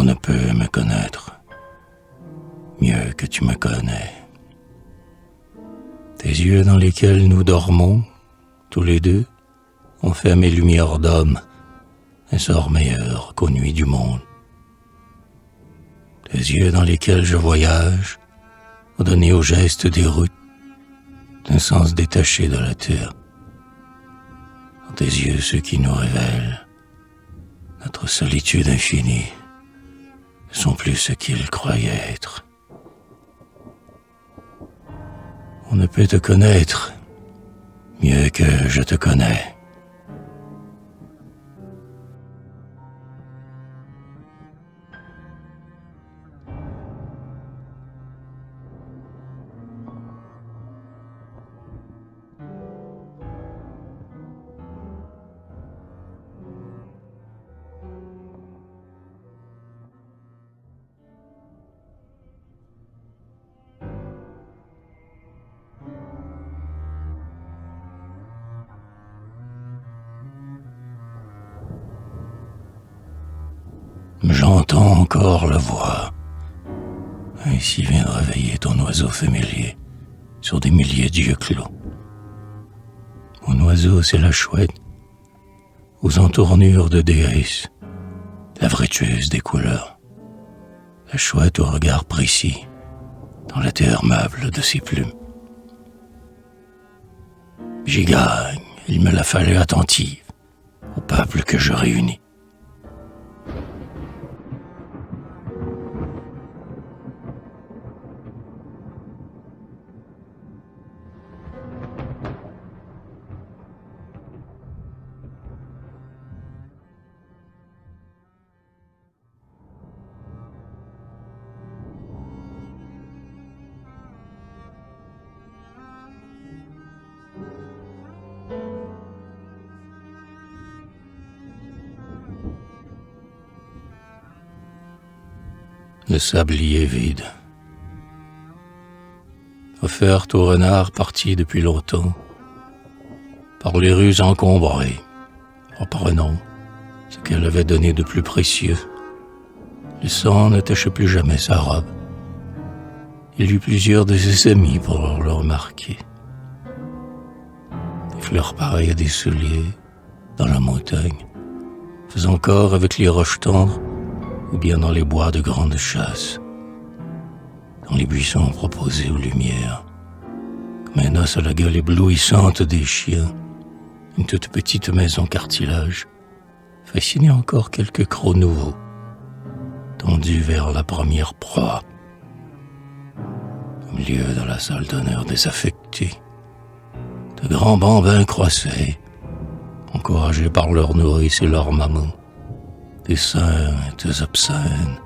ne peut me connaître mieux que tu me connais. Tes yeux dans lesquels nous dormons, tous les deux, ont fait à mes lumières d'homme un sort meilleur qu'aux nuits du monde. Tes yeux dans lesquels je voyage ont donné aux gestes des routes un sens détaché de la terre. Dans tes yeux, ceux qui nous révèlent notre solitude infinie ne sont plus ce qu'ils croyaient être. On ne peut te connaître mieux que je te connais. J'entends encore la voix. Ici vient de réveiller ton oiseau familier sur des milliers d'yeux clos. Mon oiseau, c'est la chouette, aux entournures de déesse, la vraie tueuse des couleurs. La chouette au regard précis, dans la terre meuble de ses plumes. J'y gagne, il me l'a fallu attentive au peuple que je réunis. Le sablier vide, offerte au renard parti depuis longtemps, par les rues encombrées, reprenant ce qu'elle avait donné de plus précieux. Le sang ne tachait plus jamais sa robe. Il eut plusieurs de ses amis pour le remarquer. Des fleurs pareilles à des souliers, dans la montagne, faisant corps avec les roches tendres, ou bien dans les bois de grande chasse, dans les buissons proposés aux lumières, comme un os à la gueule éblouissante des chiens, une toute petite maison cartilage, fascinait encore quelques crocs nouveaux, tendus vers la première proie. Au milieu de la salle d'honneur désaffectée, de grands bambins croissaient, encouragés par leurs nourrices et leurs mamans, des saintes obscènes.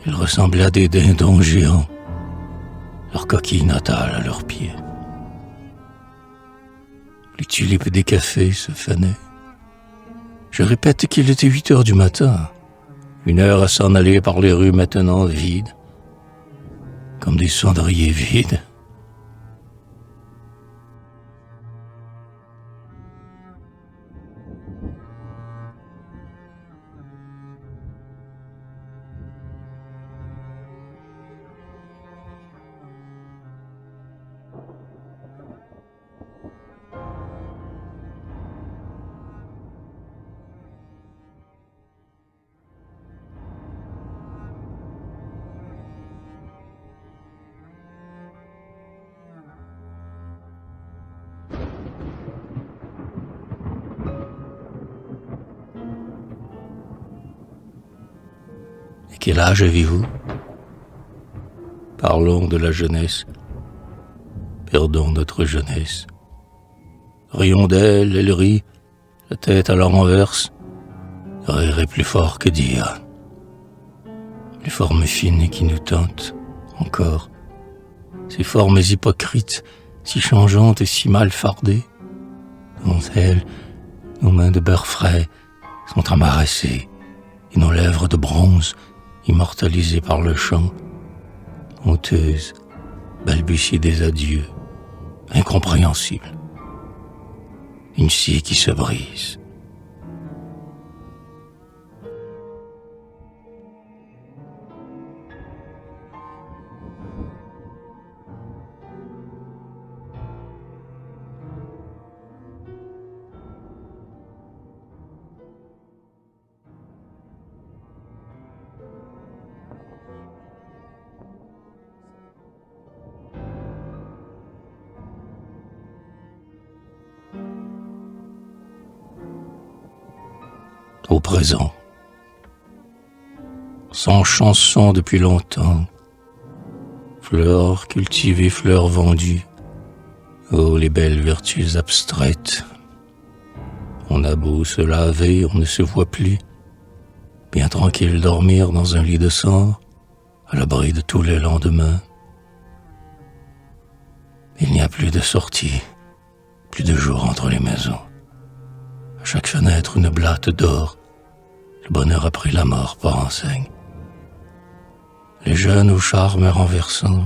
Ils ressemblaient à des dindons géants, leur coquille natale à leurs pieds. Les tulipes des cafés se fanaient. Je répète qu'il était 8 heures du matin, 1 heure à s'en aller par les rues maintenant vides, comme des cendriers vides. Et quel âge avez-vous? Parlons de la jeunesse. Perdons notre jeunesse. Rions d'elle, elle rit, la tête à la renverse. Rire est plus fort que dire. Les formes fines qui nous tentent, encore. Ces formes hypocrites, si changeantes et si mal fardées, dont elles, nos mains de beurre frais, sont embarrassées, et nos lèvres de bronze, immortalisées par le chant, honteuses, balbutient des adieux, incompréhensibles. Une scie qui se brise. présent. Sans chanson depuis longtemps, fleurs cultivées, fleurs vendues, oh les belles vertus abstraites. On a beau se laver, on ne se voit plus, bien tranquille dormir dans un lit de sang, à l'abri de tous les lendemains. Il n'y a plus de sortie, plus de jour entre les maisons. À chaque fenêtre, une blatte d'or. Le bonheur a pris la mort par enseigne. Les jeunes au charme renversant,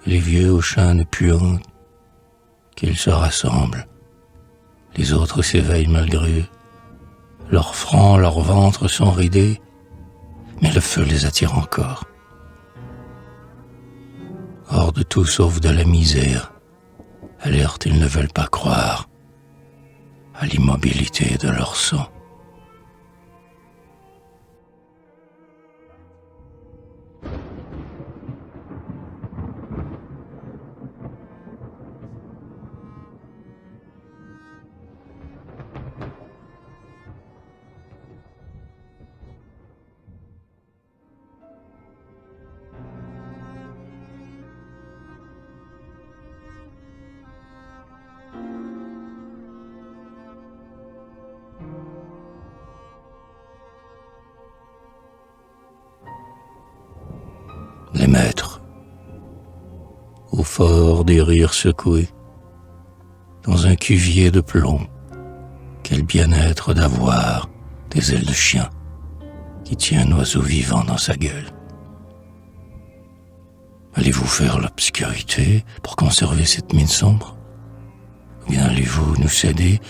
les vieux aux chaînes puantes, qu'ils se rassemblent. Les autres s'éveillent malgré eux. Leurs fronts, leurs ventres sont ridés, mais le feu les attire encore. Hors de tout sauf de la misère, alertes, ils ne veulent pas croire à l'immobilité de leur sang. Les maîtres, au fort des rires secoués, dans un cuvier de plomb, quel bien-être d'avoir des ailes de chien qui tient un oiseau vivant dans sa gueule. Allez-vous faire l'obscurité pour conserver cette mine sombre? Ou bien allez-vous nous céder?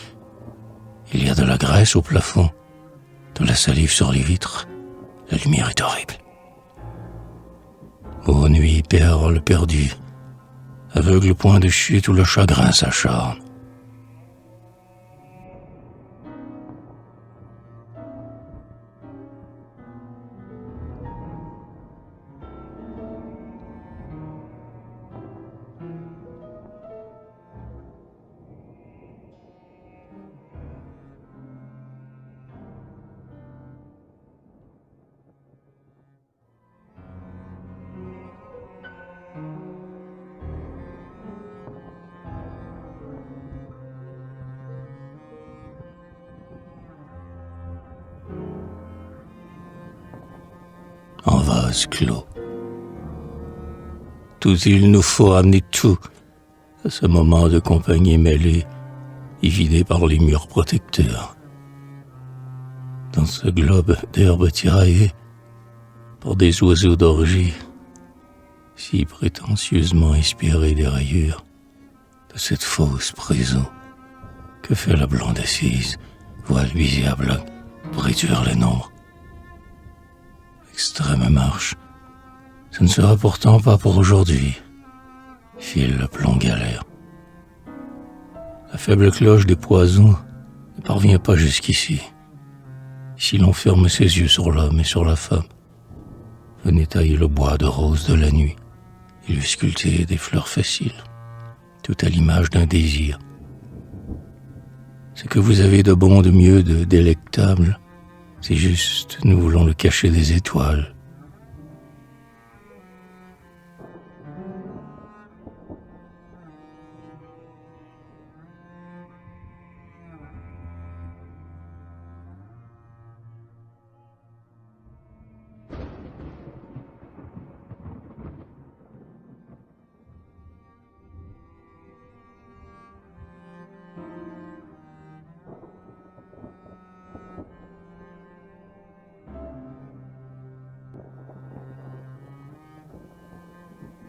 Il y a de la graisse au plafond, de la salive sur les vitres, la lumière est horrible. Ô nuit, perle perdue, aveugle point de chute où le chagrin s'acharne. En vase clos. Tout il nous faut amener tout à ce moment de compagnie mêlée et vidé par les murs protecteurs. Dans ce globe d'herbes tiraillées par des oiseaux d'orgie, si prétentieusement inspirés des rayures de cette fausse prison, que fait la blonde assise, voile visible pour réduire les nombres. Extrême marche, ce ne sera pourtant pas pour aujourd'hui. File le plomb galère. La faible cloche des poisons ne parvient pas jusqu'ici. Si l'on ferme ses yeux sur l'homme et sur la femme, venez tailler le bois de rose de la nuit et lui sculpter des fleurs faciles, tout à l'image d'un désir. Ce que vous avez de bon, de mieux, de délectable, c'est juste, nous voulons le cacher des étoiles.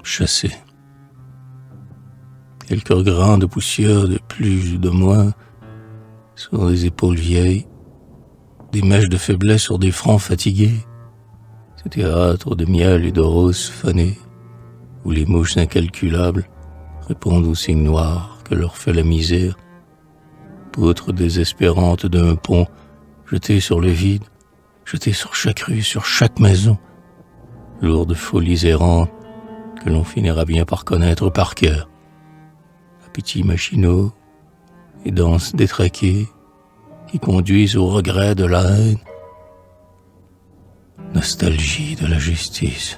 Chassé. Quelques grains de poussière de plus ou de moins sur des épaules vieilles, des mèches de faiblesse sur des fronts fatigués, ce théâtre de miel et de roses fanées, où les mouches incalculables répondent aux signes noirs que leur fait la misère, poutre désespérante d'un pont jeté sur le vide, jeté sur chaque rue, sur chaque maison, lourde folies errantes que l'on finira bien par connaître par cœur, appétits machinaux et danses détraquées qui conduisent au regret de la haine nostalgie de la justice.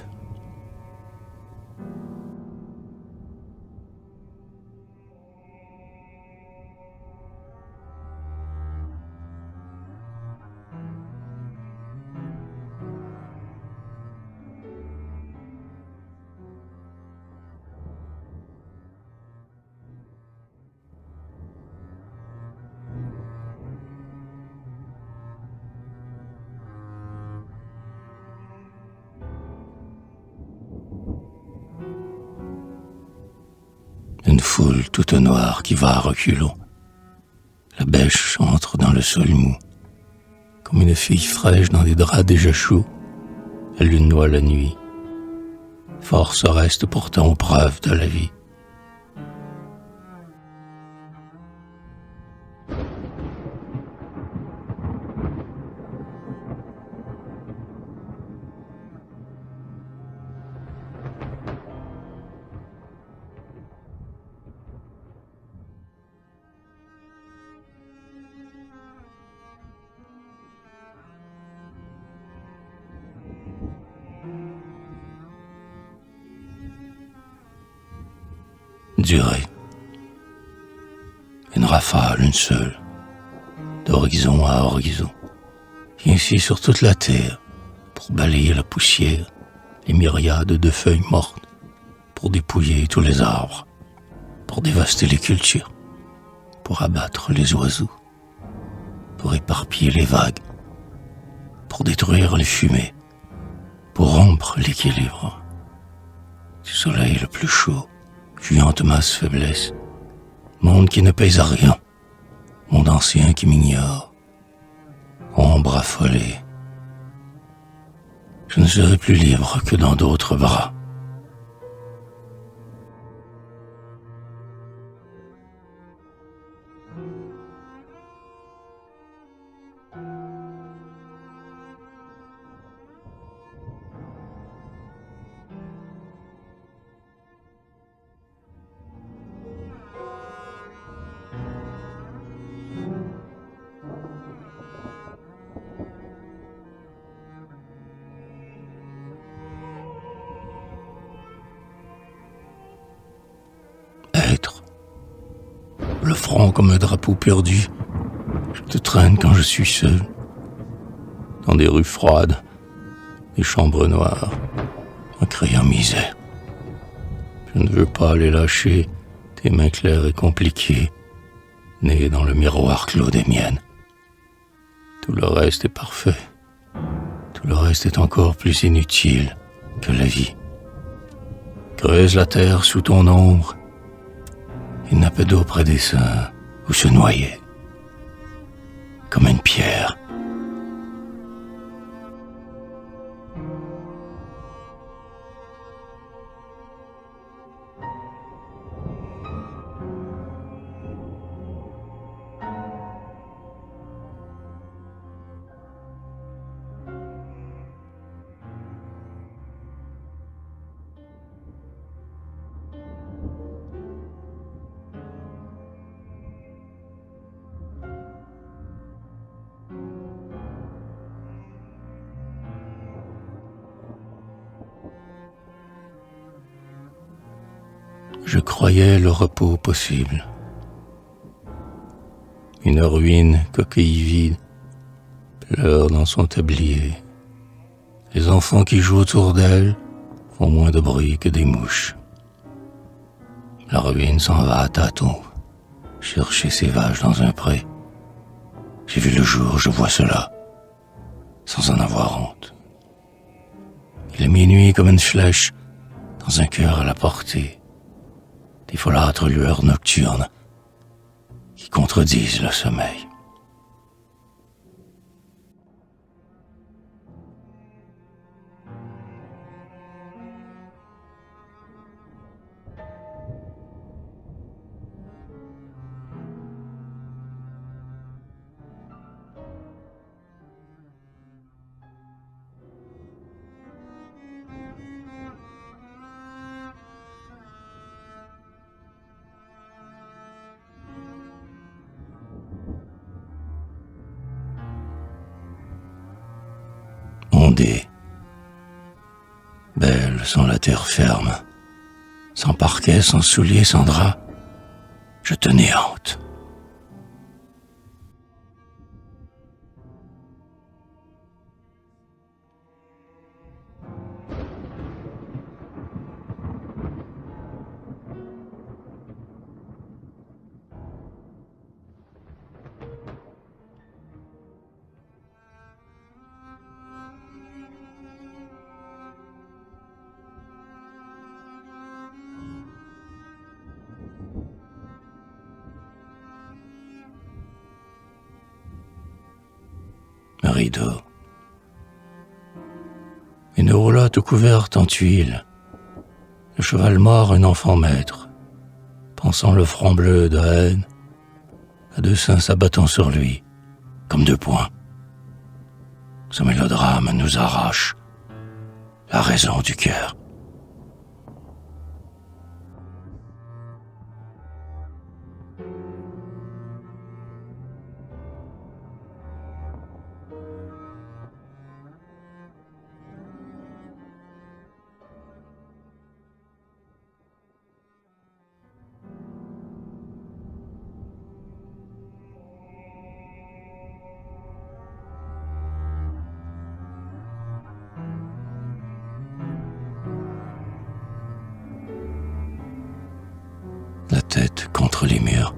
Une foule toute noire qui va à reculons. La bêche entre dans le sol mou. Comme une fille fraîche dans des draps déjà chauds, elle une noie la nuit. Force reste pourtant aux preuves de la vie. Durée. Une rafale, une seule, d'horizon à horizon, ici sur toute la terre, pour balayer la poussière, les myriades de feuilles mortes, pour dépouiller tous les arbres, pour dévaster les cultures, pour abattre les oiseaux, pour éparpiller les vagues, pour détruire les fumées, pour rompre l'équilibre du soleil le plus chaud, fuyant masse faiblesse, monde qui ne pèse à rien, monde ancien qui m'ignore, ombre affolée. Je ne serai plus libre que dans d'autres bras. Être, le front comme un drapeau perdu, je te traîne quand je suis seul, dans des rues froides, des chambres noires, en criant misère. Je ne veux pas les lâcher, tes mains claires et compliquées, nées dans le miroir clos des miennes. Tout le reste est parfait, tout le reste est encore plus inutile que la vie. Creuse la terre sous ton ombre, une nappe d'eau près des seins où se noyer, comme une pierre. Je croyais le repos possible. Une ruine, coquille vide, pleure dans son tablier. Les enfants qui jouent autour d'elle font moins de bruit que des mouches. La ruine s'en va à tâtons, chercher ses vaches dans un pré. J'ai vu le jour, je vois cela, sans en avoir honte. Il est minuit comme une flèche, dans un cœur à la portée. Des folâtres lueurs nocturnes qui contredisent le sommeil. Ondée, belle sans la terre ferme, sans parquet, sans souliers, sans drap, je tenais hante. Un rideau, une roulotte couverte en tuiles, le cheval mort, un enfant maître, pensant le front bleu de haine, à deux seins s'abattant sur lui, comme deux poings. Ce mélodrame nous arrache la raison du cœur. La tête contre les murs.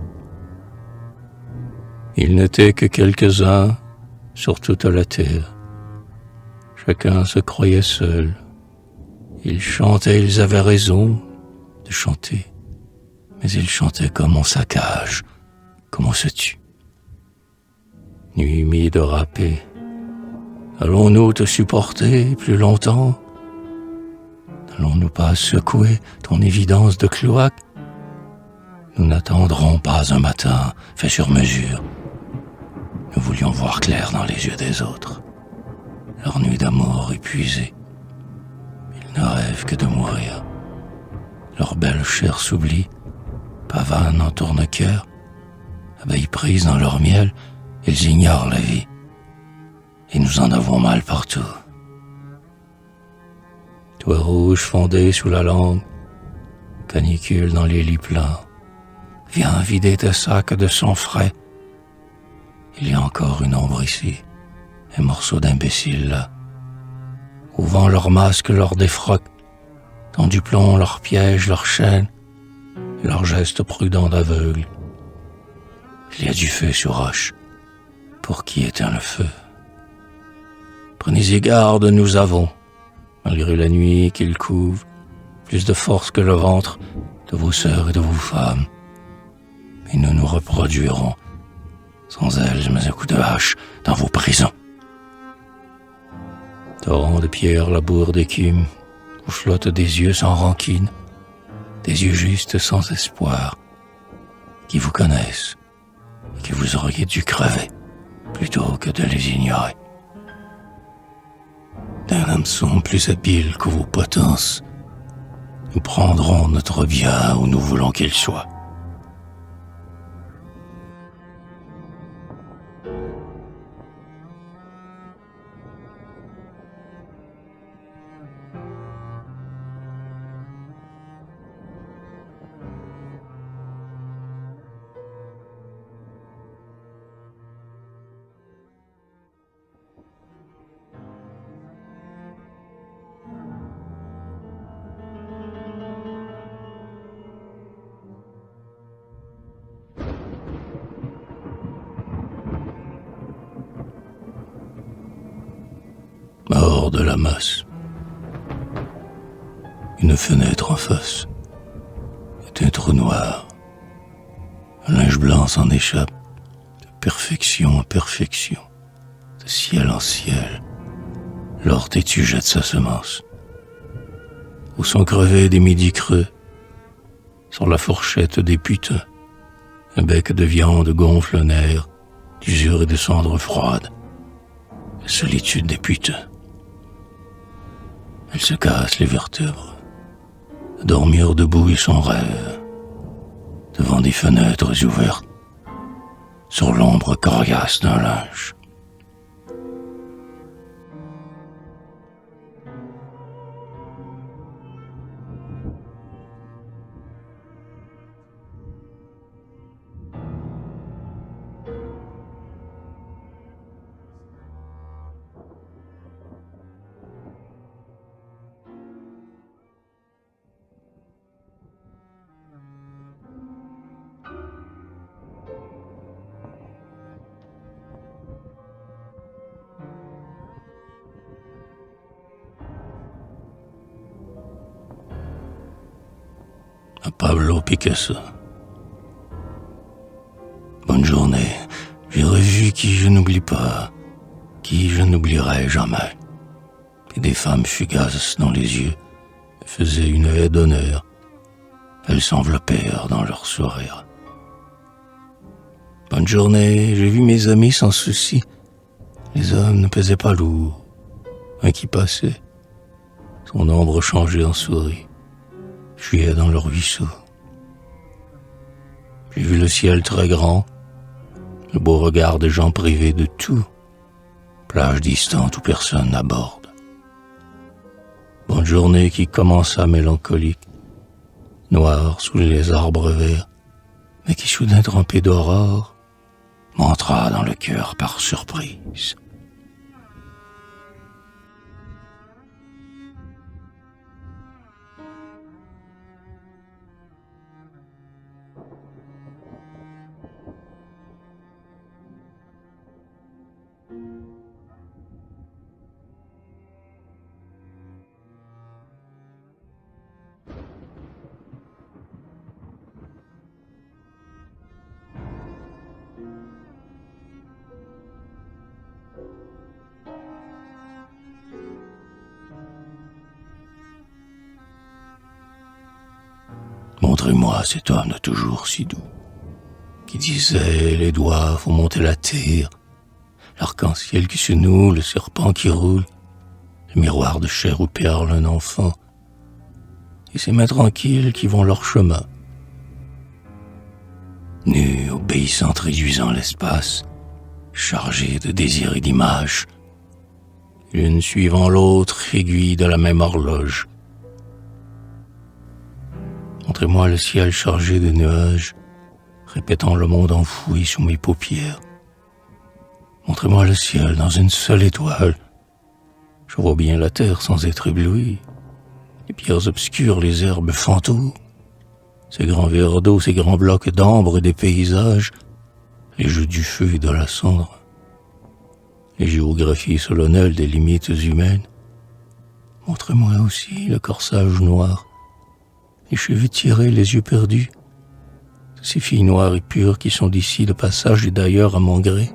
Ils n'étaient que quelques-uns sur toute la terre. Chacun se croyait seul. Ils chantaient, ils avaient raison de chanter, mais ils chantaient comme on saccage, comme on se tue. Nuit humide de râpée, allons-nous te supporter plus longtemps? N'allons-nous pas secouer ton évidence de cloaque? Nous n'attendrons pas un matin fait sur mesure. Nous voulions voir clair dans les yeux des autres. Leur nuit d'amour épuisée. Ils ne rêvent que de mourir. Leur belle chair s'oublie, pavane en tourne-cœur. Abeilles prises dans leur miel, ils ignorent la vie. Et nous en avons mal partout. Toit rouge fondé sous la langue, canicule dans les lits pleins. Viens vider tes sacs de sang frais. Il y a encore une ombre ici, un morceau d'imbécile là. Ouvrant leurs masques, leurs défroques, dans du plomb, leurs pièges, leurs chaînes, et leurs gestes prudents d'aveugles. Il y a du feu sur roche. Pour qui éteint le feu? Prenez-y garde, nous avons, malgré la nuit qu'il couvre, plus de force que le ventre de vos sœurs et de vos femmes. Et nous nous reproduirons, sans elles, mais un coup de hache, dans vos prisons. Torrent de pierre, labour d'écume, vous flotte des yeux sans rancune, des yeux justes sans espoir, qui vous connaissent, et que vous auriez dû crever, plutôt que de les ignorer. D'un hameçon plus habile que vos potences, nous prendrons notre bien où nous voulons qu'il soit. Hors de la masse, une fenêtre en face, est un trou noir. Un linge blanc s'en échappe, de perfection en perfection, de ciel en ciel. L'or têtu jette sa semence. Où sont crevés des midis creux, sur la fourchette des putains, un bec de viande gonfle un air, d'usure et de cendres froides. La solitude des putains. Elle se casse les vertèbres, à dormir debout et son rêve, devant des fenêtres ouvertes, sur l'ombre coriace d'un linge. à Pablo Picasso. Bonne journée, j'ai revu qui je n'oublie pas, qui je n'oublierai jamais. Et des femmes fugaces dans les yeux faisaient une haie d'honneur. Elles s'enveloppèrent dans leur sourire. Bonne journée, j'ai vu mes amis sans souci. Les hommes ne pesaient pas lourd. Un qui passait, son ombre changeait en souris, fuyait dans le ruisseau. J'ai vu le ciel très grand, le beau regard des gens privés de tout, plage distante où personne n'aborde. Bonne journée qui commença mélancolique, noire sous les arbres verts, mais qui soudain trempée d'aurore, m'entra dans le cœur par surprise. Montrez-moi cet homme de toujours si doux, qui disait les doigts font monter la terre, l'arc-en-ciel qui se noue, le serpent qui roule, le miroir de chair où perle un enfant, et ces mains tranquilles qui vont leur chemin. Nus, obéissant, réduisant l'espace, chargés de désirs et d'images, l'une suivant l'autre, aiguille de la même horloge. Montrez-moi le ciel chargé de nuages, répétant le monde enfoui sous mes paupières. Montrez-moi le ciel dans une seule étoile. Je vois bien la terre sans être ébloui. Les pierres obscures, les herbes fantômes, ces grands verres d'eau, ces grands blocs d'ambre et des paysages, les jeux du feu et de la cendre, les géographies solennelles des limites humaines. Montrez-moi aussi le corsage noir, les cheveux tirés, les yeux perdus, ces filles noires et pures qui sont d'ici de passage et d'ailleurs à mon gré,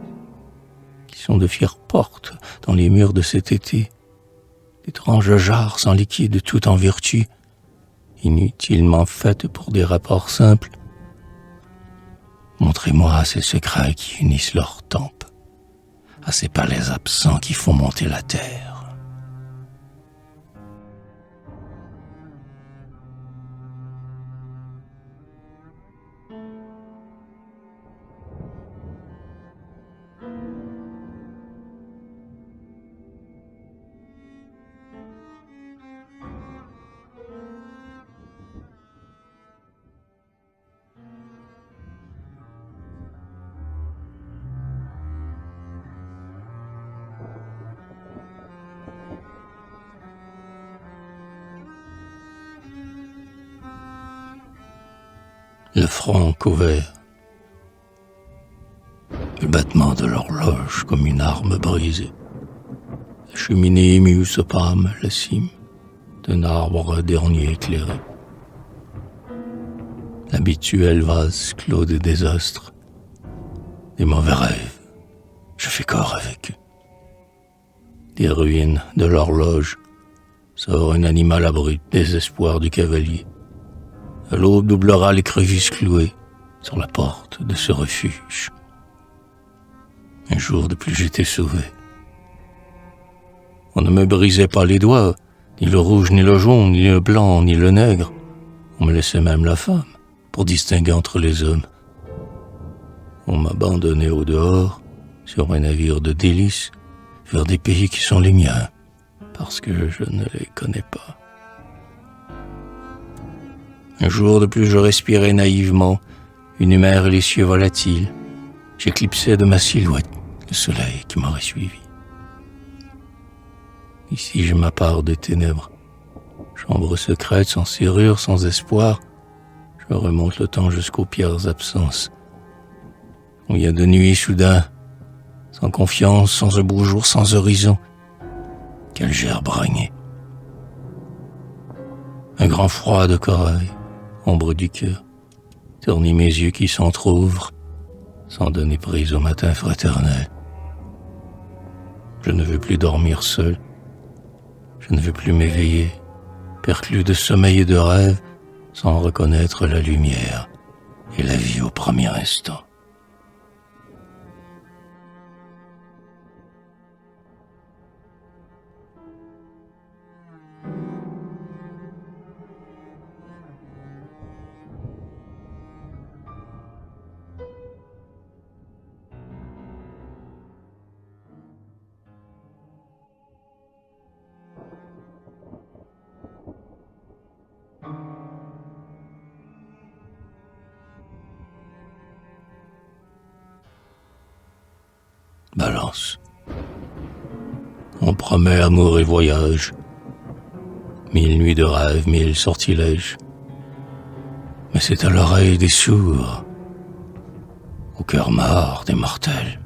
qui sont de fières portes dans les murs de cet été, d'étranges jarres sans liquide tout en vertu, inutilement faites pour des rapports simples. Montrez-moi ces secrets qui unissent leurs tempes, à ces palais absents qui font monter la terre. Le front couvert, le battement de l'horloge comme une arme brisée, la cheminée émue se pâme la cime d'un arbre dernier éclairé, l'habituel vase clos des désastres, des mauvais rêves, je fais corps avec eux. Des ruines de l'horloge sort un animal abruti, désespoir du cavalier. À l'aube doublera les crevisses clouées sur la porte de ce refuge. Un jour de plus j'étais sauvé. On ne me brisait pas les doigts, ni le rouge, ni le jaune, ni le blanc, ni le nègre. On me laissait même la femme pour distinguer entre les hommes. On m'abandonnait au dehors, sur un navire de délices, vers des pays qui sont les miens, parce que je ne les connais pas. Un jour de plus je respirais naïvement une humeur et les cieux volatiles. J'éclipsais de ma silhouette le soleil qui m'aurait suivi. Ici j'ai ma part de ténèbres, chambre secrète, sans serrure, sans espoir. Je remonte le temps jusqu'aux pierres absences. On y a de nuit soudain, sans confiance, sans un beau jour, sans horizon. Quel gerbe régné. Un grand froid de corail, ombre du cœur, ternis mes yeux qui s'entr'ouvrent, sans donner prise au matin fraternel. Je ne veux plus dormir seul, je ne veux plus m'éveiller, perclus de sommeil et de rêve, sans reconnaître la lumière et la vie au premier instant. Balance. On promet amour et voyage, 1000 nuits de rêve, 1000 sortilèges. Mais c'est à l'oreille des sourds, au cœur mort des mortels.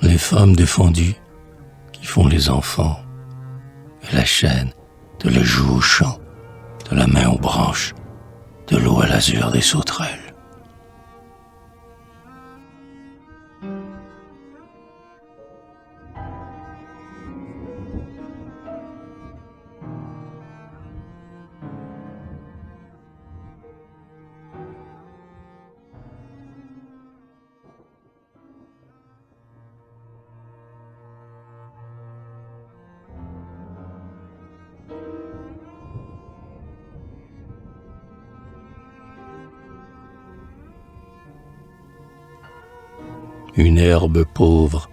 Les femmes défendues qui font les enfants, et la chaîne de la joue au champ, de la main aux branches, de l'eau à l'azur des sauterelles. Une herbe pauvre,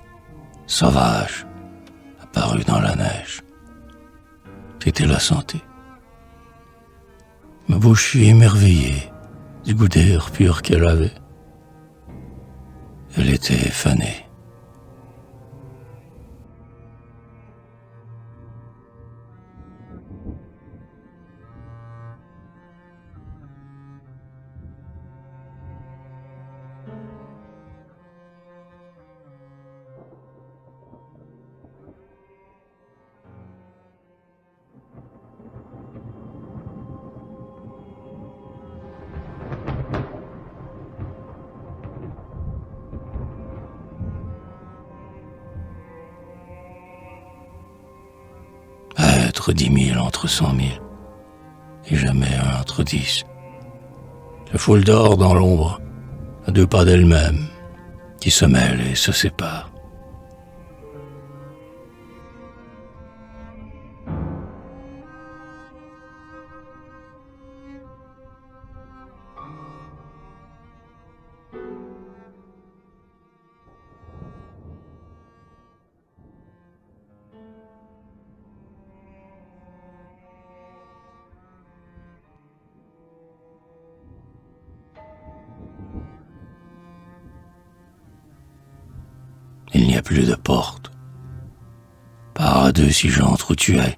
sauvage, apparut dans la neige. C'était la santé. Ma bouche fut émerveillée du goût d'air pur qu'elle avait. Elle était fanée. Être 10 000 entre 100 000, et jamais un entre 10. La foule dort dans l'ombre, à 2 pas d'elle-même, qui se mêle et se sépare. Il n'y a plus de porte. Pars à 2 si j'entre où tu es.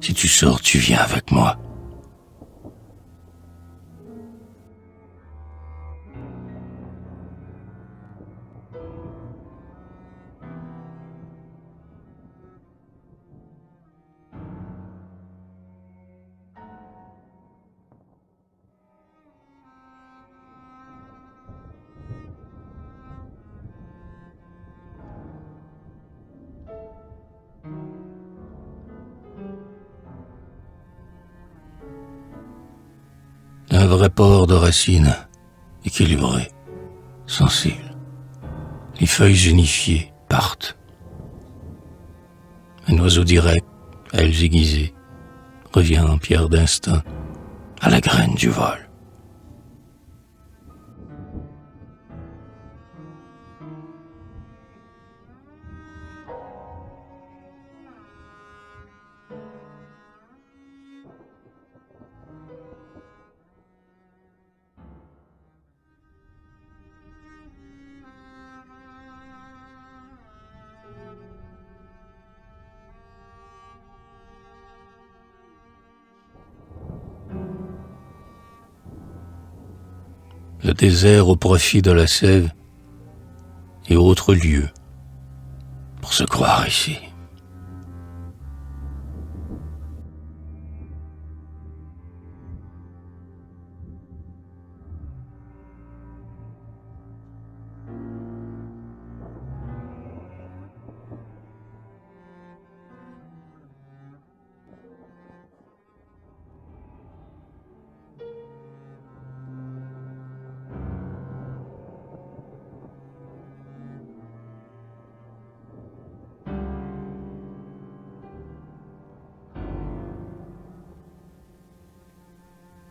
Si tu sors, tu viens avec moi. Un vrai port de racines, équilibré, sensible. Les feuilles unifiées partent. Un oiseau direct, ailes aiguisées, revient en pierre d'instinct à la graine du vol. le désert au profit de la sève et autres lieux pour se croire ici.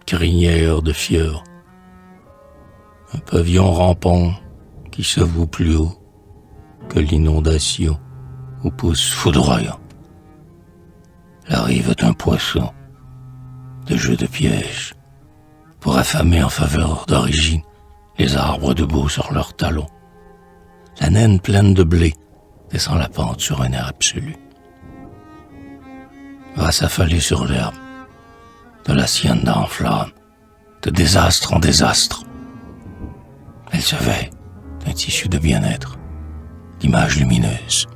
Crinière de fièvre, un pavillon rampant qui se voue plus haut que l'inondation où pousse foudroyant. La rive est un poisson de jeu de piège pour affamer en faveur d'origine les arbres debout sur leurs talons. La naine pleine de blé descend la pente sur un air absolu. Va s'affaler sur l'herbe de l'hacienda en flammes, de désastre en désastre. Elle se vêt d'un tissu de bien-être, d'images lumineuses.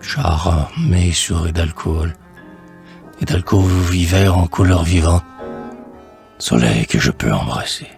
Char mesuré d'alcool et d'alcôve vivère en couleurs vivantes, soleil que je peux embrasser.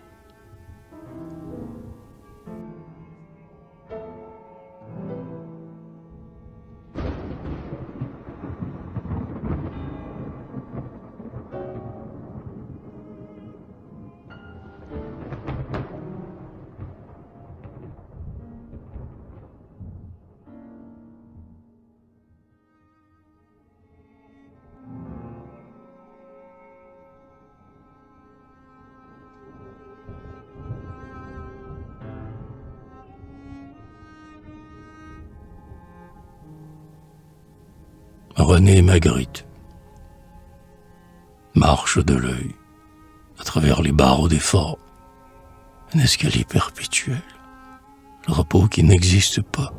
René Magritte marche de l'œil à travers les barreaux des forts, un escalier perpétuel, le repos qui n'existe pas.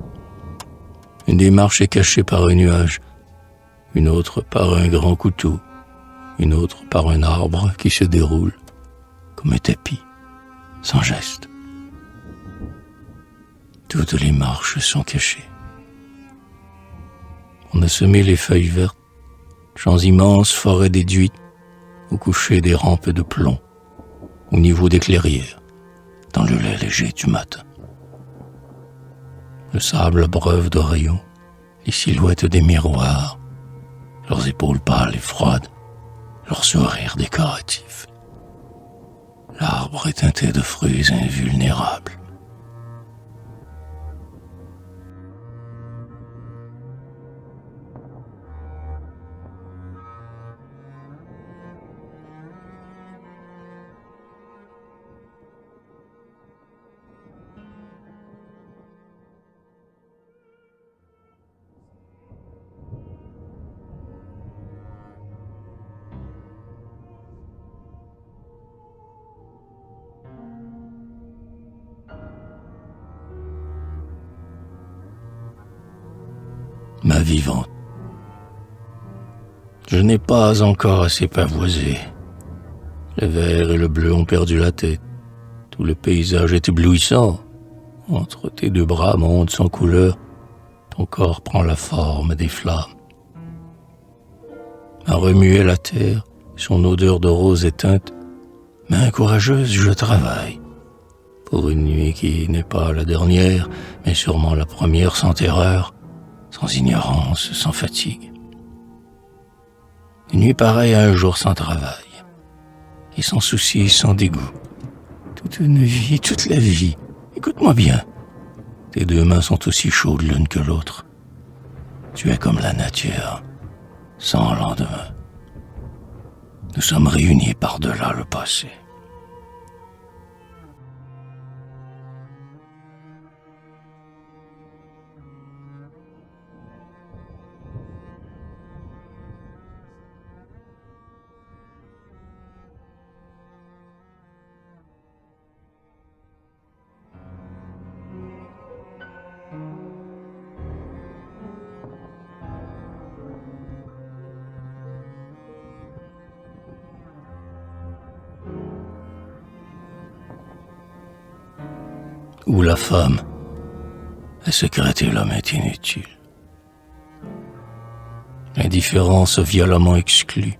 Une démarche est cachée par un nuage, une autre par un grand couteau, une autre par un arbre qui se déroule comme un tapis, sans geste. Toutes les marches sont cachées. On a semé les feuilles vertes, champs immenses, forêts déduites, au coucher des rampes de plomb, au niveau des clairières, dans le lait léger du matin. Le sable abreuve de rayons, les silhouettes des miroirs, leurs épaules pâles et froides, leurs sourires décoratifs. L'arbre est teinté de fruits invulnérables. Ma vivante, je n'ai pas encore assez pavoisé. Le vert et le bleu ont perdu la tête. Tout le paysage est éblouissant. Entre tes deux bras monte sans couleur. Ton corps prend la forme des flammes. À remuer la terre, son odeur de rose éteinte, main courageuse, je travaille. Pour une nuit qui n'est pas la dernière, mais sûrement la première sans terreur, sans ignorance, sans fatigue. Une nuit pareille à un jour sans travail, et sans souci, sans dégoût. Toute une vie, toute la vie. Écoute-moi bien. Tes deux mains sont aussi chaudes l'une que l'autre. Tu es comme la nature, sans lendemain. Nous sommes réunis par-delà le passé. où la femme est secrète et l'homme est inutile. L'indifférence violemment exclue,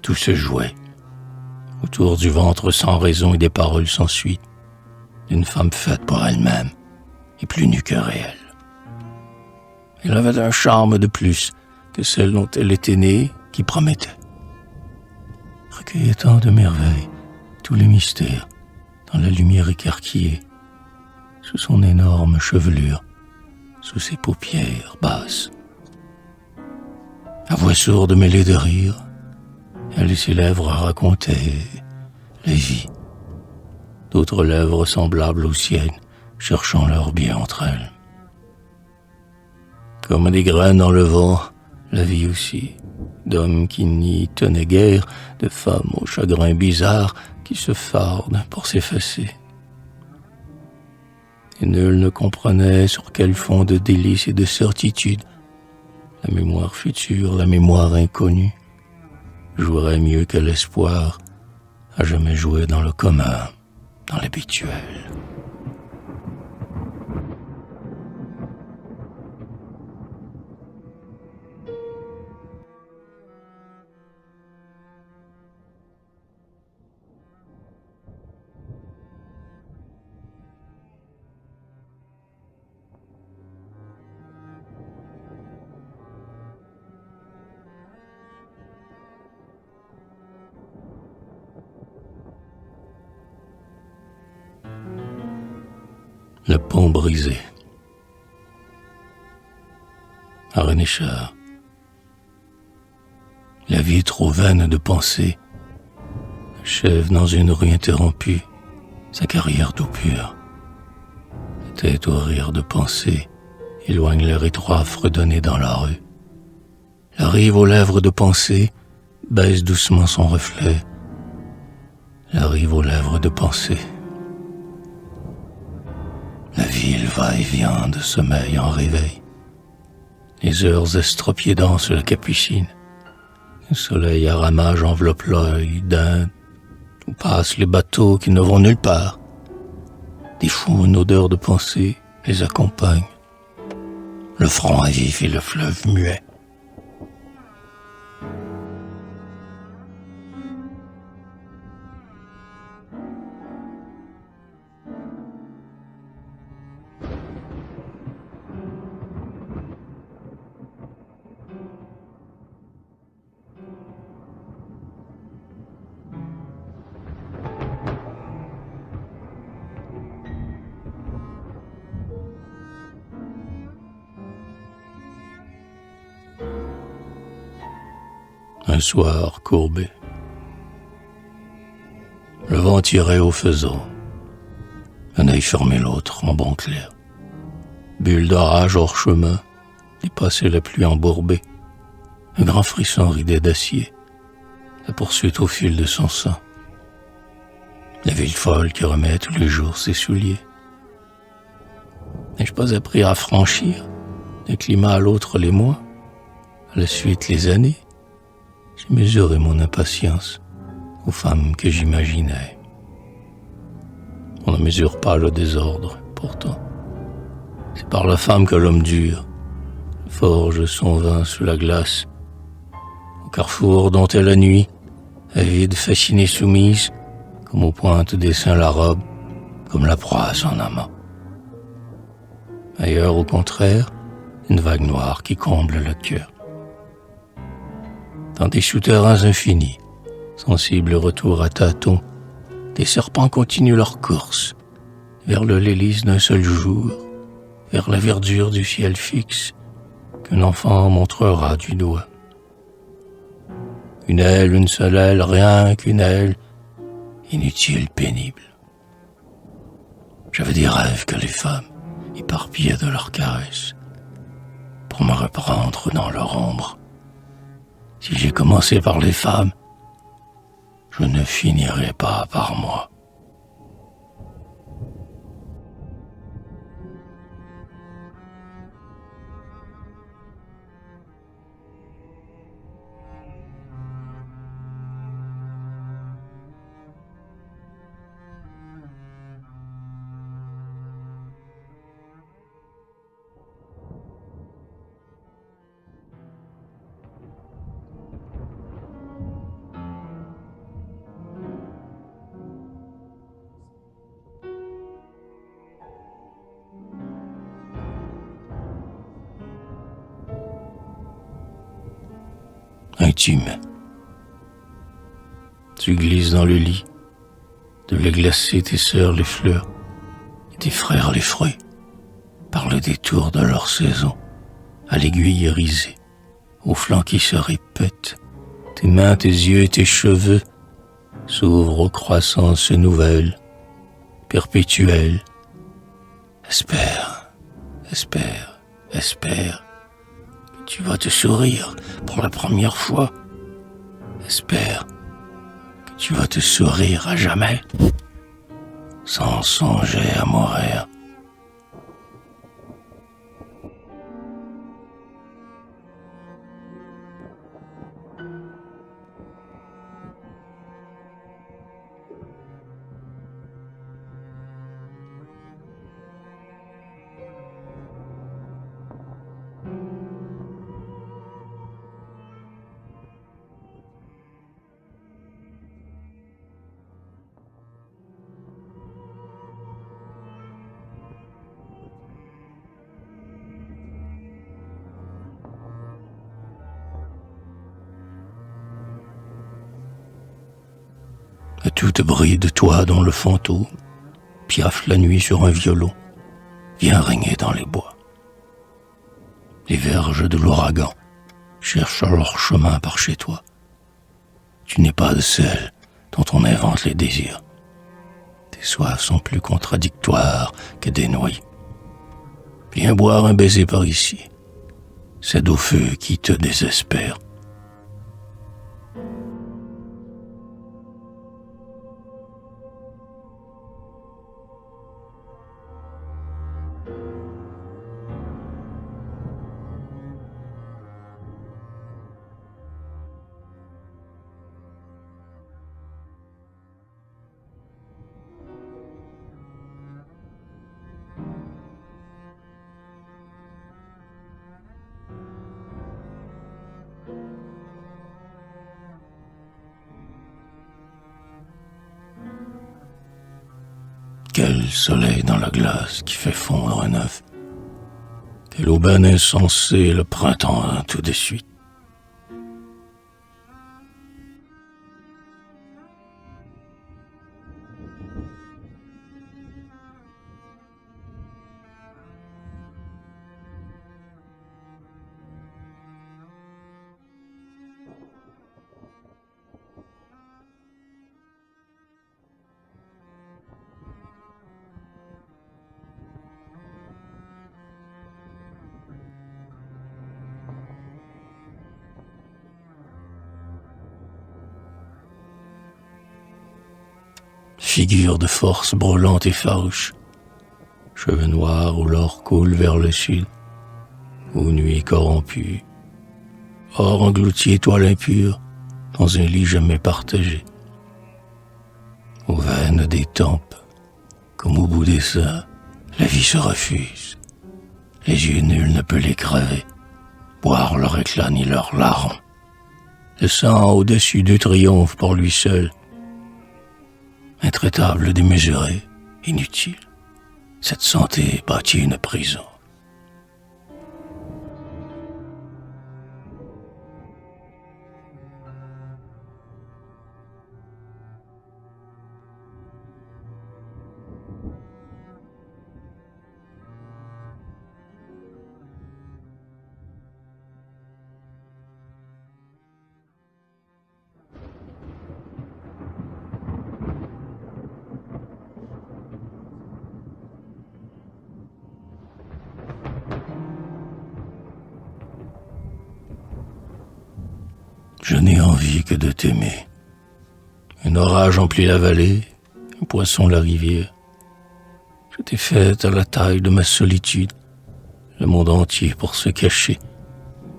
tout se jouait autour du ventre sans raison et des paroles sans suite d'une femme faite pour elle-même et plus nue que réelle. Elle avait un charme de plus que celle dont elle était née qui promettait. Recueillait tant de merveilles, tous les mystères, dans la lumière écarquillée, sous son énorme chevelure, sous ses paupières basses. À voix sourde mêlée de rire, elle et ses lèvres racontaient la vie. D'autres lèvres semblables aux siennes, cherchant leur bien entre elles. Comme des graines dans le vent, la vie aussi, d'hommes qui n'y tenaient guère, de femmes au chagrin bizarre qui se fardent pour s'effacer. Et nul ne comprenait sur quel fond de délices et de certitude la mémoire future, la mémoire inconnue, jouerait mieux que l'espoir à jamais jouer dans le commun, dans l'habituel. Le pont brisé. À Renéchar. La vie trop vaine de penser achève dans une rue interrompue sa carrière d'eau pure. La tête au rire de penser éloigne l'air étroit fredonné dans la rue. La rive aux lèvres de penser baisse doucement son reflet. La rive aux lèvres de penser. La ville va et vient de sommeil en réveil. Les heures estropiées dansent la capucine. Le soleil à ramage enveloppe l'œil d'Inde, où passent les bateaux qui ne vont nulle part. Des fous, une odeur de pensée les accompagne. Le front est vif et le fleuve muet. Un soir courbé. Le vent tirait au fuseau. Un œil fermé l'autre en bon clair. Bulle d'orage hors chemin, dépassait la pluie embourbée. Un grand frisson ridait d'acier. La poursuite au fil de son sang. La ville folle qui remet tous les jours ses souliers. N'ai-je pas appris à franchir d'un climat à l'autre les mois, à la suite les années? J'ai mesuré mon impatience aux femmes que j'imaginais. On ne mesure pas le désordre, pourtant. C'est par la femme que l'homme dur forge son vin sous la glace. Au carrefour dont est la nuit, avide, fascinée, soumise, comme aux pointes des seins la robe, comme la proie à son amant. Ailleurs, au contraire, une vague noire qui comble le cœur. Dans des souterrains infinis, sensibles retour à tâtons, des serpents continuent leur course, vers le l'hélice d'un seul jour, vers la verdure du ciel fixe, qu'un enfant montrera du doigt. Une aile, une seule aile, rien qu'une aile, inutile, pénible. J'avais des rêves que les femmes éparpillaient de leurs caresses, pour me reprendre dans leur ombre. Si j'ai commencé par les femmes, je ne finirai pas par moi. intime. Tu glisses dans le lit, de lait glacé tes sœurs les fleurs, et tes frères les fruits, par le détour de leur saison, à l'aiguille irisée, aux flancs qui se répètent, tes mains, tes yeux et tes cheveux s'ouvrent aux croissances nouvelles, perpétuelles. Espère, espère, espère que tu vas te sourire pour la première fois. Espère que tu vas te sourire à jamais, sans songer à mourir. À toute bride, toi dont le fantôme piaffe la nuit sur un violon, viens régner dans les bois. Les verges de l'ouragan cherchent leur chemin par chez toi. Tu n'es pas de celles dont on invente les désirs. Tes soifs sont plus contradictoires que des nuits. Viens boire un baiser par ici. C'est au feu qui te désespère. Quel soleil dans la glace qui fait fondre un œuf. Quelle aubaine insensée, le printemps tout de suite. Figure de force brûlante et farouche, cheveux noirs où l'or coule vers le sud, aux nuits corrompues, or englouti étoile impure, dans un lit jamais partagé, aux veines des tempes, comme au bout des seins, la vie se refuse, les yeux nul ne peut les crever, boire leur éclat ni leurs larmes, le sang au-dessus du triomphe pour lui seul, intraitable, démesuré, inutile. Cette santé bâtit une prison. Je n'ai envie que de t'aimer. Un orage emplit la vallée, un poisson la rivière. Je t'ai faite à la taille de ma solitude, le monde entier pour se cacher,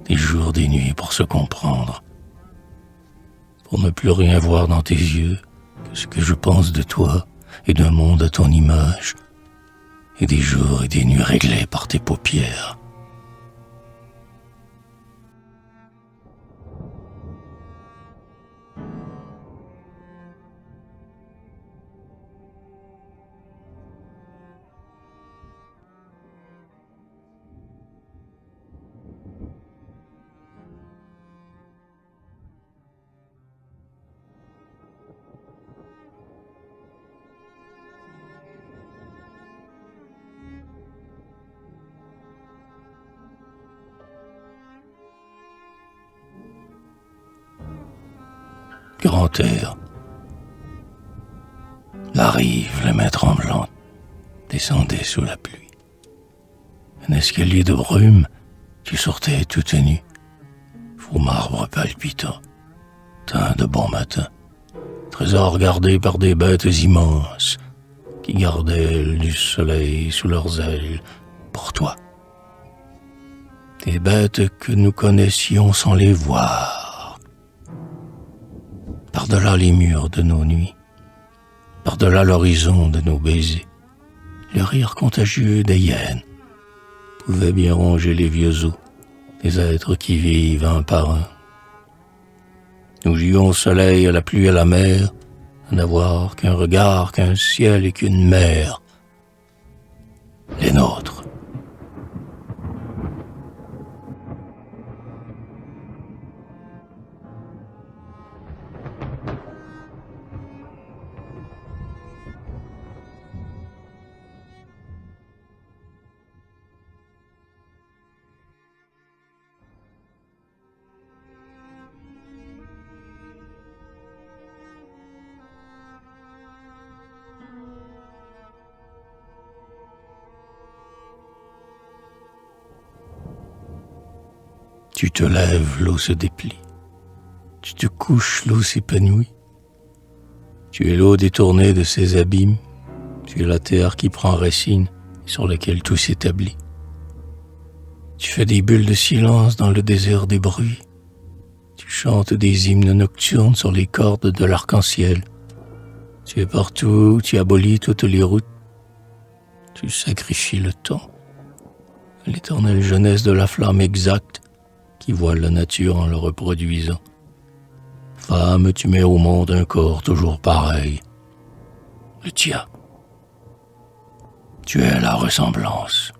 des jours, des nuits pour se comprendre, pour ne plus rien voir dans tes yeux que ce que je pense de toi et d'un monde à ton image, et des jours et des nuits réglés par tes paupières. terre. La rive, les mains tremblantes, descendait sous la pluie. Un escalier de brume, tu sortais toute nue, faux marbre palpitant, teint de bon matin, trésor gardé par des bêtes immenses qui gardaient du soleil sous leurs ailes pour toi. Des bêtes que nous connaissions sans les voir. Par-delà les murs de nos nuits, par-delà l'horizon de nos baisers, le rire contagieux des hyènes pouvait bien ronger les vieux os des êtres qui vivent un par un. Nous jouions au soleil, à la pluie, à la mer, à n'avoir qu'un regard, qu'un ciel et qu'une mer. Les nôtres. Tu te lèves, l'eau se déplie. Tu te couches, l'eau s'épanouit. Tu es l'eau détournée de ses abîmes. Tu es la terre qui prend racine et sur laquelle tout s'établit. Tu fais des bulles de silence dans le désert des bruits. Tu chantes des hymnes nocturnes sur les cordes de l'arc-en-ciel. Tu es partout, tu abolis toutes les routes. Tu sacrifies le temps, l'éternelle jeunesse de la flamme exacte qui voile la nature en le reproduisant. Femme, tu mets au monde un corps toujours pareil, le tien. Tu es la ressemblance.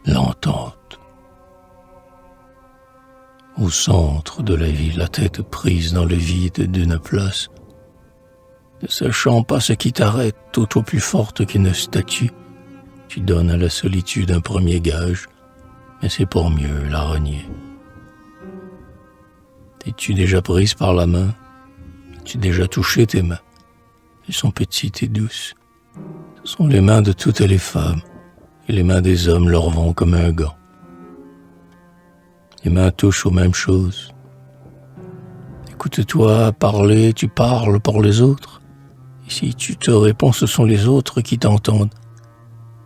L'entente. Au centre de la ville, la tête prise dans le vide d'une place, ne sachant pas ce qui t'arrête, tout au plus forte qu'une statue, tu donnes à la solitude un premier gage, mais c'est pour mieux la renier. T'es-tu déjà prise par la main? As-tu déjà touché tes mains? Elles sont petites et douces. Ce sont les mains de toutes les femmes. Et les mains des hommes leur vont comme un gant. Les mains touchent aux mêmes choses. Écoute-toi parler, tu parles pour les autres. Et si tu te réponds, ce sont les autres qui t'entendent.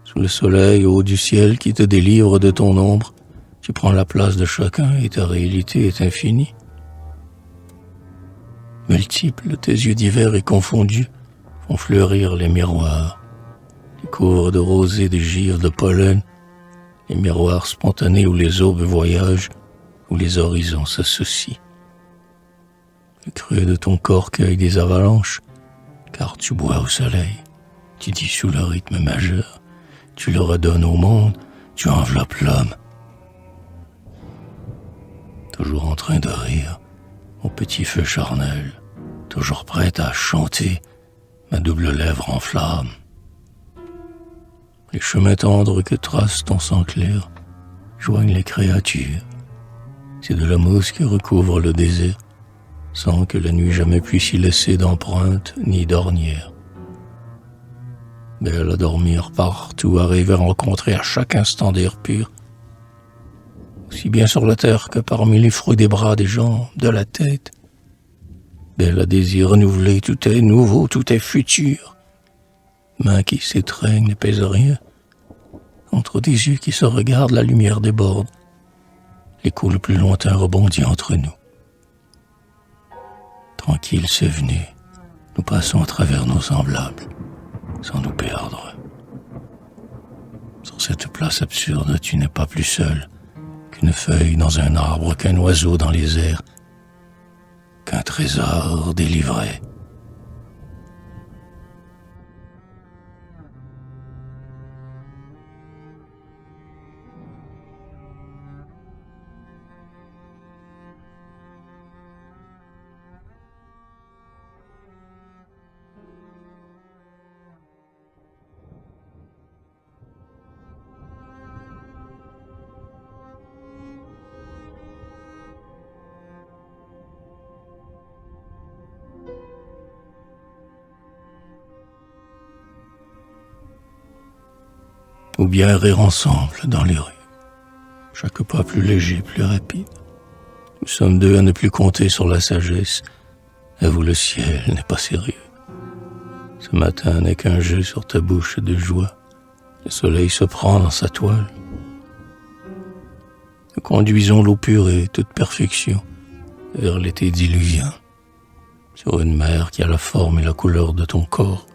Sous le soleil, au haut du ciel qui te délivre de ton ombre, tu prends la place de chacun et ta réalité est infinie. Multiples, tes yeux divers et confondus font fleurir les miroirs. Les cours de rosée, de givre, de pollen, les miroirs spontanés où les aubes voyagent, où les horizons s'associent. Le creux de ton corps cueille des avalanches, car tu bois au soleil, tu dissous le rythme majeur, tu le redonnes au monde, tu enveloppes l'homme. Toujours en train de rire, au petit feu charnel, toujours prête à chanter, ma double lèvre en flamme. Les chemins tendres que trace ton sang clair joignent les créatures. C'est de la mousse qui recouvre le désert, sans que la nuit jamais puisse y laisser d'empreintes ni d'ornières. Belle à dormir partout, à rêver rencontrer à chaque instant d'air pur, aussi bien sur la terre que parmi les fruits des bras, des jambes, de la tête. Belle à désir renouvelé, tout est nouveau, tout est futur. Mains qui s'étreignent ne pèsent rien. Entre des yeux qui se regardent, la lumière déborde. L'écho le plus lointain rebondit entre nous. Tranquille, c'est venu. Nous passons à travers nos semblables, sans nous perdre. Sur cette place absurde, tu n'es pas plus seul qu'une feuille dans un arbre, qu'un oiseau dans les airs. qu'un trésor délivré. Ou bien rire ensemble dans les rues, chaque pas plus léger, plus rapide. Nous sommes deux à ne plus compter sur la sagesse. Avoue, le ciel n'est pas sérieux. Ce matin n'est qu'un jeu sur ta bouche de joie. Le soleil se prend dans sa toile. Nous conduisons l'eau purée, toute perfection, vers l'été diluvien, sur une mer qui a la forme et la couleur de ton corps,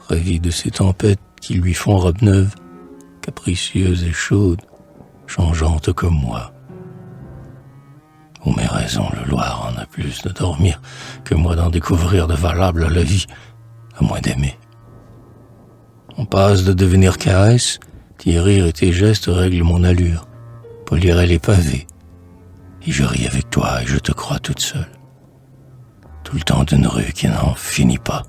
ravie de ces tempêtes qui lui font robe neuve, capricieuse et chaude, changeante comme moi. Oh, mais raison, le Loir en a plus de dormir que moi d'en découvrir de valables à la vie, à moins d'aimer. On passe de devenir caresse, tes rires et tes gestes règlent mon allure, poliraient les pavés, et je ris avec toi et je te crois toute seule. Tout le temps d'une rue qui n'en finit pas.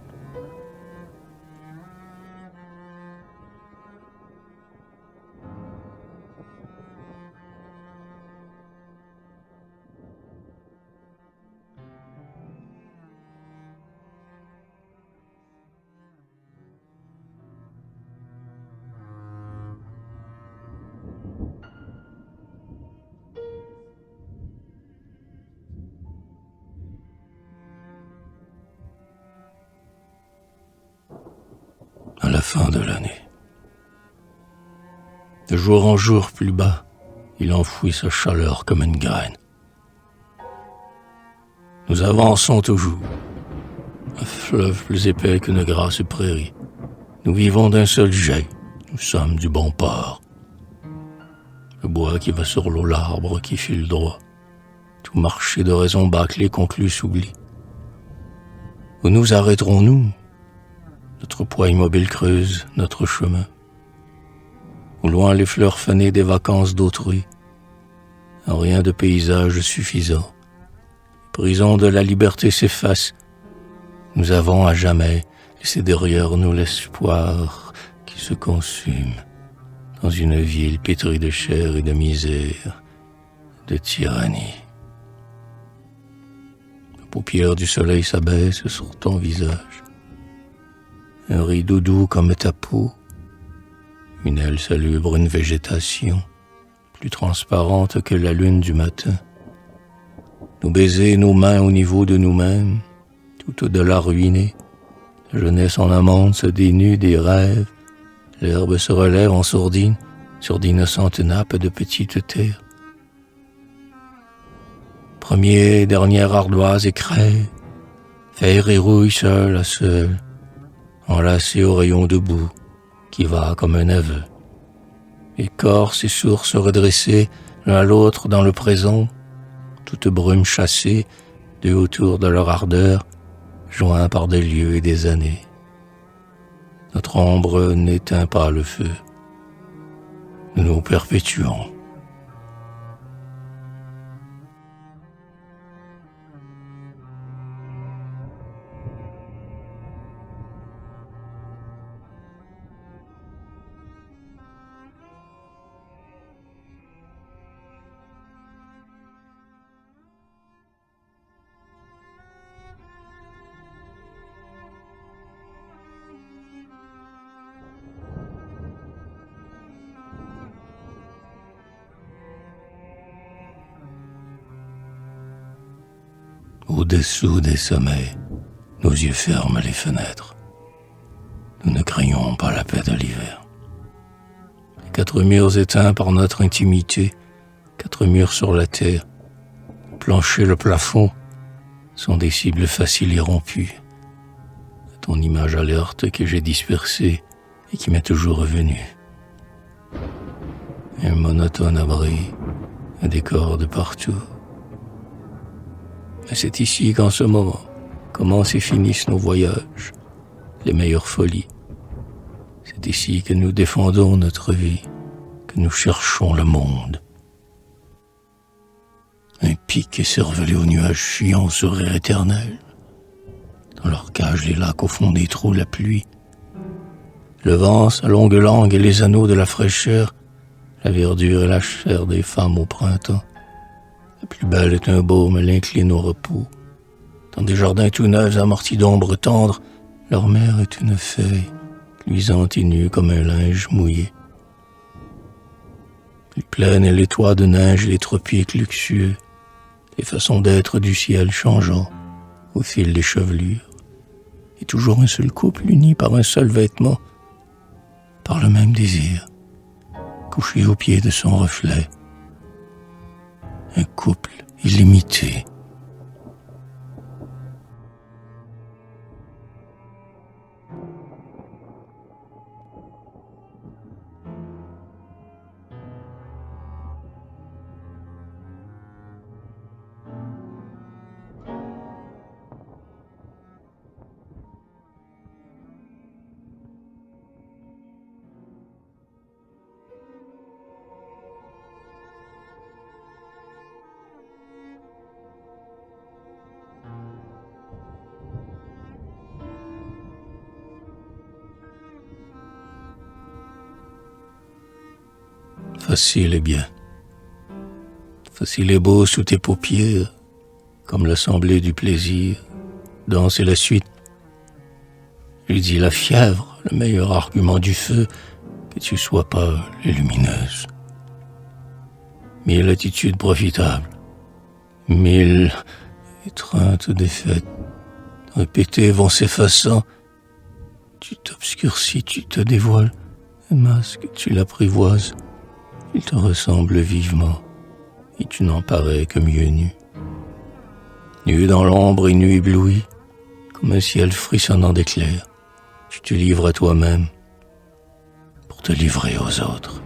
À la fin de l'année. De jour en jour plus bas, il enfouit sa chaleur comme une graine. Nous avançons toujours, un fleuve plus épais qu'une grasse prairie. Nous vivons d'un seul jet, nous sommes du bon port. Le bois qui va sur l'eau, l'arbre qui file droit, tout marché de raison bâclé conclu s'oublie. Où nous arrêterons-nous? Notre poids immobile creuse notre chemin. Au loin les fleurs fanées des vacances d'autrui. En rien de paysage suffisant. Les prisons de la liberté s'effacent. Nous avons à jamais laissé derrière nous l'espoir qui se consume dans une ville pétrie de chair et de misère, de tyrannie. Les paupières du soleil s'abaissent sur ton visage. Un rideau doux comme ta peau, une aile salubre, une végétation, plus transparente que la lune du matin. Nos baisers, nos mains au niveau de nous-mêmes, tout au-delà ruiné. La jeunesse en amande se dénue des rêves, l'herbe se relève en sourdine sur d'innocentes nappes de petites terres. Premier et dernière ardoise écrève, fer et rouille seul à seul, enlacé au rayon debout, qui va comme un aveu. Écorce et sources redressées, l'un à l'autre dans le présent, toute brume chassée, deux autour de leur ardeur, joints par des lieux et des années. Notre ombre n'éteint pas le feu. Nous nous perpétuons. Au-dessous des sommets, nos yeux ferment les fenêtres. Nous ne craignons pas la paix de l'hiver. Les quatre murs éteints par notre intimité, quatre murs sur la terre, le plancher, le plafond, sont des cibles faciles et rompues. Ton image alerte que j'ai dispersée et qui m'est toujours revenue. Un monotone abri, un décor de partout. Mais c'est ici qu'en ce moment commencent et finissent nos voyages, les meilleures folies. C'est ici que nous défendons notre vie, que nous cherchons le monde. Un pic écervelé aux nuages fuyants au sourire éternel. Dans leur cage, les lacs au fond des trous, la pluie. Le vent, sa longue langue et les anneaux de la fraîcheur, la verdure et la chair des femmes au printemps. La plus belle est un baume, elle incline au repos. Dans des jardins tout neufs, amortis d'ombre tendre, leur mère est une feuille, luisante et nue comme un linge mouillé. Les plaines et les toits de neige, les tropiques luxueux, les façons d'être du ciel changeant au fil des chevelures, et toujours un seul couple uni par un seul vêtement, par le même désir, couché au pied de son reflet. Un couple illimité. Facile et bien. Facile et beau sous tes paupières, comme l'assemblée du plaisir, danse et la suite. Je dis la fièvre, le meilleur argument du feu, que tu sois pâle et lumineuse. 1000 attitudes profitables, 1000 étreintes défaites, répétées vont s'effaçant. Tu t'obscurcis, tu te dévoiles, un masque, tu l'apprivoises. Il te ressemble vivement, et tu n'en parais que mieux nu. Nu dans l'ombre et nu ébloui, comme un ciel frissonnant d'éclairs, tu te livres à toi-même pour te livrer aux autres.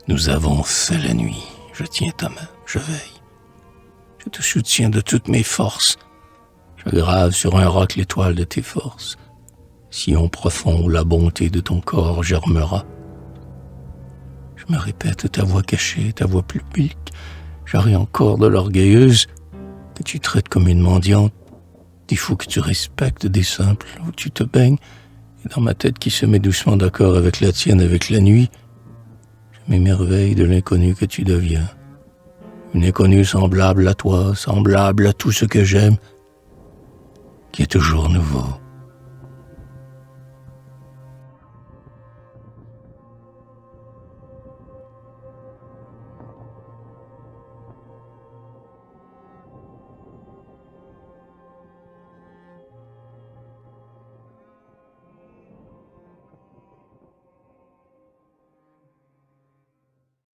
Nous avons fait la nuit, je tiens ta main, je veille. Je te soutiens de toutes mes forces. Je grave sur un roc l'étoile de tes forces. Sillon profond où la bonté de ton corps germera. Je me répète ta voix cachée, ta voix publique. J'aurai encore de l'orgueilleuse que tu traites comme une mendiante. Des fous que tu respectes, des simples où tu te baignes. Et dans ma tête qui se met doucement d'accord avec la tienne, avec la nuit, m'émerveille de l'inconnu que tu deviens. Une inconnue semblable à toi, semblable à tout ce que j'aime, qui est toujours nouveau.